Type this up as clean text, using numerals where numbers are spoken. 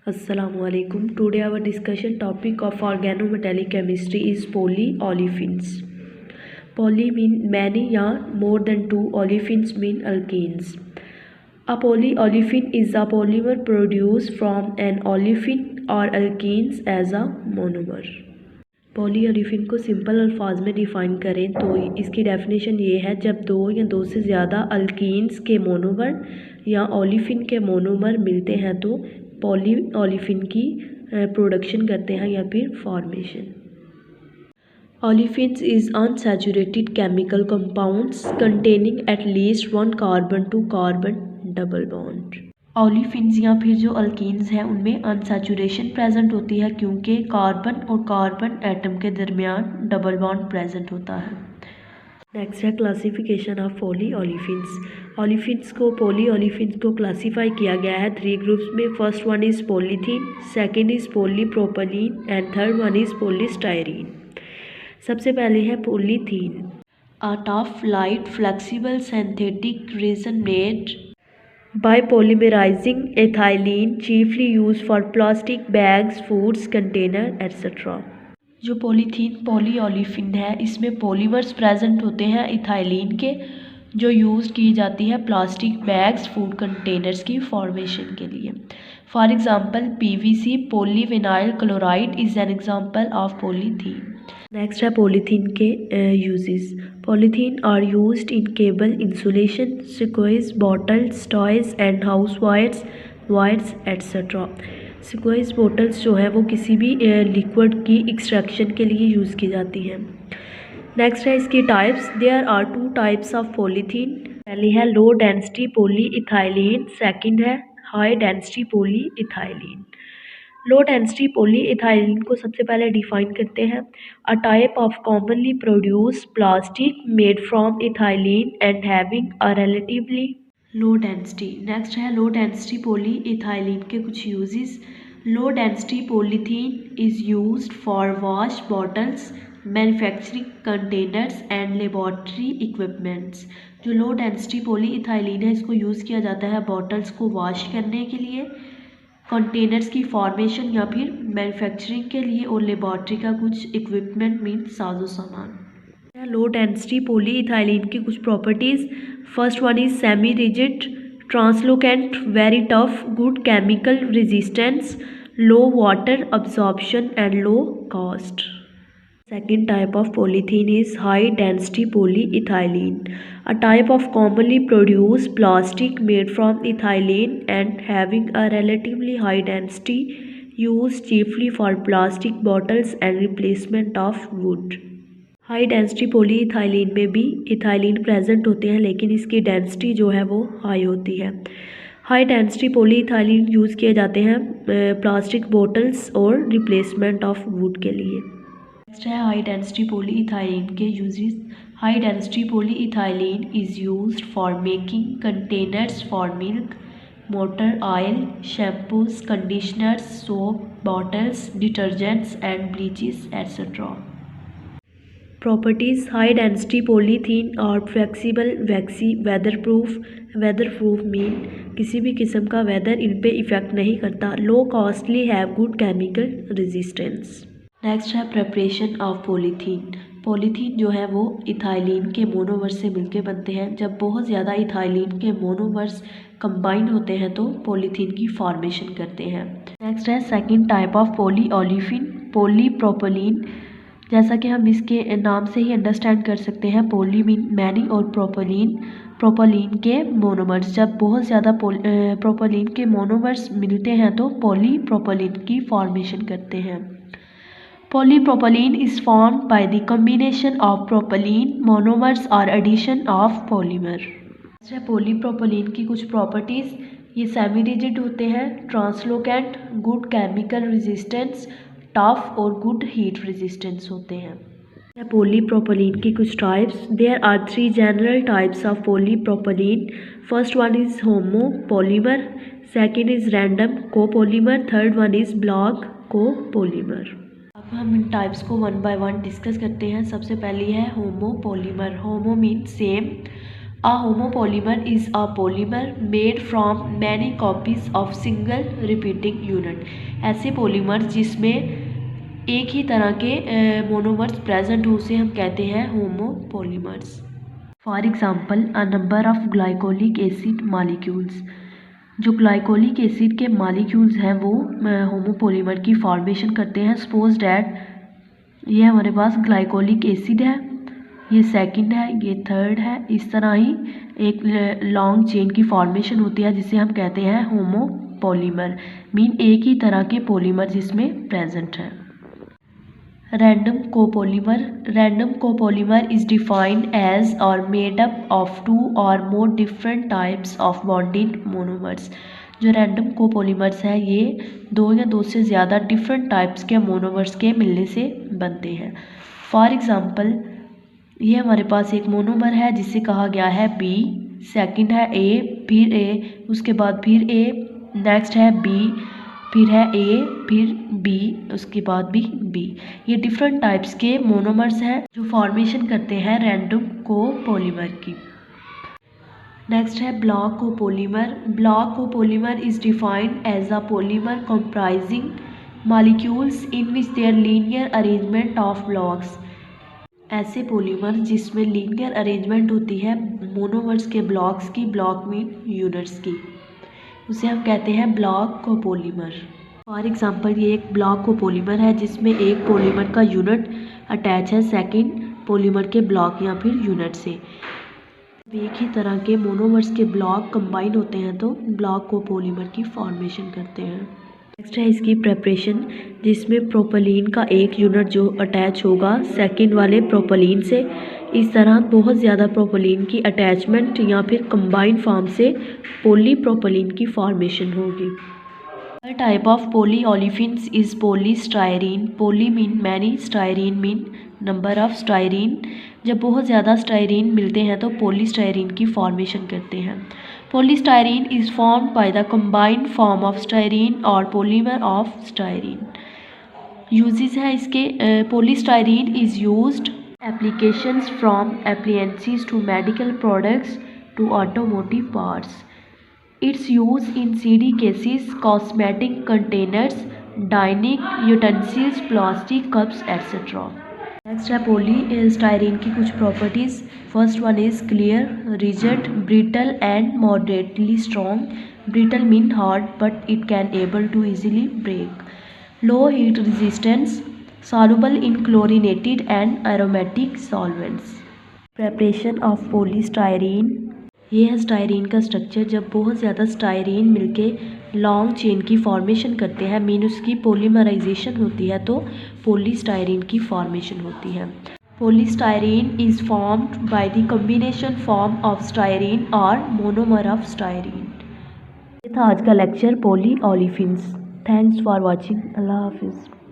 Assalamualaikum. Today our discussion topic of organometallic chemistry is polyolefins. Poly mean many या more than two, olefins mean alkenes. A polyolefin is a polymer produced from an olefin or alkenes as a monomer. पॉलीओलिफिन को simple अल्फाज में define करें तो इसकी definition ये है, जब दो या दो से ज़्यादा अल्कीन्स के मोनोमर या ओलिफिन के मोनोमर मिलते हैं तो पॉलीओलिफिन की प्रोडक्शन करते हैं या फिर formation. Olefins is unsaturated chemical compounds containing at least one carbon to carbon double bond. Olefins या फिर जो अल्कीन्स हैं उनमें अनसैचुरेशन प्रेजेंट होती है क्योंकि कार्बन और कार्बन एटम के दरमियान डबल बॉन्ड प्रेजेंट होता है। नेक्स्ट है क्लासिफिकेशन ऑफ पॉलीओलिफिन्स। पॉलीओलिफिन्स को क्लासीफाई किया गया है 3 ग्रुप्स में। First one is polythene, second is polypropylene and third one is polystyrene. सबसे पहले है polythene. A tough light flexible synthetic resin made by polymerizing ethylene, chiefly used for plastic bags, foods, container, etc. जो polythene पॉलीओलिफिन है इसमें polymers present होते हैं ethylene के, जो यूज़ की जाती है प्लास्टिक बैग्स, फूड कंटेनर्स की फॉर्मेशन के लिए। For example PVC polyvinyl chloride is an example of polythene. Next है पॉलीथीन के uses. Polythene are used in cable insulation, squeeze, bottles, toys and house wires etcetera. Squeeze bottles जो है वो किसी भी लिक्विड की एक्सट्रैक्शन के लिए यूज़ की जाती हैं। नेक्स्ट है इसकी types. There are 2 types of polythene. पहली है लो डेंसिटी पॉलीइथाइलिन, सेकंड है high density polyethylene. Low density polyethylene को सबसे पहले डिफाइन करते हैं। A type of commonly produced plastic made from ethylene and having a relatively low density. Next है low density polyethylene के कुछ uses. Low density polythene is used for wash bottles, manufacturing containers and laboratory equipments. जो low density polyethylene है इसको use किया जाता है bottles को वॉश करने के लिए, कंटेनर्स की फॉर्मेशन या फिर मैन्युफैक्चरिंग के लिए, और लेबॉर्ट्री का कुछ इक्विपमेंट मीन्स साजो सामान। लो डेंसिटी पॉलीइथाइलिन की कुछ properties. First one is semi rigid, translucent, very tough, good chemical resistance, low water absorption and low cost. Second type of polythene is high density polyethylene, a type of commonly produced plastic made from ethylene and having a relatively high density, used chiefly for plastic bottles and replacement of wood. High density polyethylene में भी ethylene present होते हैं लेकिन इसकी density जो है वो high होती है। हाई डेंसिटी पॉलीइथाइलिन यूज़ किए जाते हैं प्लास्टिक बोटल्स और रिप्लेसमेंट ऑफ वुड के लिए। नेक्स्ट है हाई डेंसिटी पॉलीइथाइलिन के uses. High density polyethylene is used for making containers for milk, motor oil, shampoos, conditioners, soap, bottles, detergents and bleaches etcetera. Properties. High density polythene और flexible, वैक्सी, weather proof mean किसी भी किस्म का weather इन पे effect नहीं करता। Low costly, have good chemical resistance. Next है preparation of polythene. Polythene जो है वो इथाइलिन के मोनोमर्स से मिलके बनते हैं। जब बहुत ज़्यादा इथाइलिन के मोनोमर्स कंबाइन होते हैं तो पॉलीथीन की फॉर्मेशन करते हैं। नेक्स्ट है सेकंड टाइप ऑफ पॉलीओलिफिन, पॉलीप्रोपलीन। जैसा कि हम इसके नाम से ही अंडरस्टैंड कर सकते हैं, पॉली मीन मैनी और प्रोपलीन के मोनोमर्स। जब बहुत ज़्यादा प्रोपलीन के मोनोमर्स मिलते हैं तो पॉलीप्रोपलीन की फॉर्मेशन करते हैं। Polypropylene is formed by the combination of propylene monomers or addition of polymer. अच्छा, पॉलीप्रोपलीन की कुछ प्रॉपर्टीज़। ये सेमी रिजिड होते हैं, translucent, good chemical resistance, tough और गुड हीट रेजिस्टेंस होते हैं। पॉलीप्रोपलीन की कुछ types. There are 3 general types of polypropylene. First one is homo polymer, second is random copolymer, third one is block copolymer. अब हम इन types को 1 bye 1 discuss करते हैं। सबसे पहली है homo polymer. Homo mean same, A homopolymer is a polymer made from many copies of single repeating unit. ऐसे polymer जिसमें एक ही तरह के मोनोमर्स प्रेजेंट हो उसे हम कहते हैं homopolymers. For example a number of glycolic acid molecules. जो ग्लाइकोलिक एसिड के मॉलिक्यूल्स हैं वो होमोपॉलीमर की फॉर्मेशन करते हैं। सपोज डैट ये हमारे पास ग्लाइकोलिक एसिड है, ये सेकंड है, ये थर्ड है, इस तरह ही एक लॉन्ग चेन की फॉर्मेशन होती है जिसे हम कहते हैं होमोपॉलीमर। मीन एक ही तरह के पॉलीमर जिसमें प्रेजेंट है। Random copolymer is defined as or made up of two or more different types of bonding monomers. जो रैंडम कोपोलीमर्स हैं ये दो या दो से ज़्यादा डिफरेंट टाइप्स के मोनोमर्स के मिलने से बनते हैं। फॉर एग्ज़ाम्पल ये हमारे पास एक मोनोमर है जिसे कहा गया है बी, सेकंड है ए, फिर ए, उसके बाद फिर ए, नेक्स्ट है बी, फिर है ए, फिर बी, उसके बाद भी बी। ये डिफरेंट टाइप्स के मोनोमर्स हैं जो फॉर्मेशन करते हैं रैंडम कोपोलीमर की। नेक्स्ट है block copolymer. Block copolymer is defined as a polymer comprising molecules in which their linear arrangement of blocks. ऐसे पॉलीमर जिसमें लीनियर अरेंजमेंट होती है मोनोमर्स के ब्लॉक्स की, ब्लॉक मीन यूनिट्स की, उसे हम कहते हैं ब्लॉक कोपोलीमर। फॉर एग्जांपल ये एक ब्लॉक कोपोलीमर है जिसमें एक पॉलीमर का यूनिट अटैच है सेकंड पॉलीमर के ब्लॉक या फिर यूनिट से। एक ही तरह के मोनोमर्स के ब्लॉक कंबाइन होते हैं तो ब्लॉक कोपोलीमर की फॉर्मेशन करते हैं। नेक्स्ट है इसकी प्रेपरेशन, जिसमें प्रोपलीन का एक यूनिट जो अटैच होगा सेकंड वाले प्रोपलीन से। इस तरह बहुत ज़्यादा प्रोपलीन की अटैचमेंट या फिर कंबाइंड फॉर्म से पॉलीप्रोपलीन की फॉर्मेशन होगी। हर type of polyolefins is polystyrene. Poly mean many, styrene mean number of styrene. जब बहुत ज़्यादा स्टायरीन मिलते हैं तो पॉलीस्टायरीन की फॉर्मेशन करते हैं। Polystyrene is formed by the combined form of styrene और पॉलीमर ऑफ स्टायरीन। यूजेस है इसके, polystyrene is used applications from appliances to medical products to automotive parts. Its use in CD cases, cosmetic containers, dining utensils, plastic cups, etc. Next है polystyrene की कुछ properties. First one is clear, rigid, brittle and moderately strong. Brittle mean hard but it can able to easily break. Low heat resistance, soluble in chlorinated and aromatic solvents। Preparation of polystyrene, ये है styrene का structure. जब बहुत ज़्यादा styrene मिलके long chain की formation करते हैं मीन उसकी पॉलीमराइजेशन होती है तो पॉलीस्टायरीन की फॉर्मेशन होती है। Polystyrene is formed by the combination form of styrene और मोनोमर ऑफ स्टायरीन। ये था आज का lecture polyolefins. Thanks for watching. अल्लाह हाफिज़।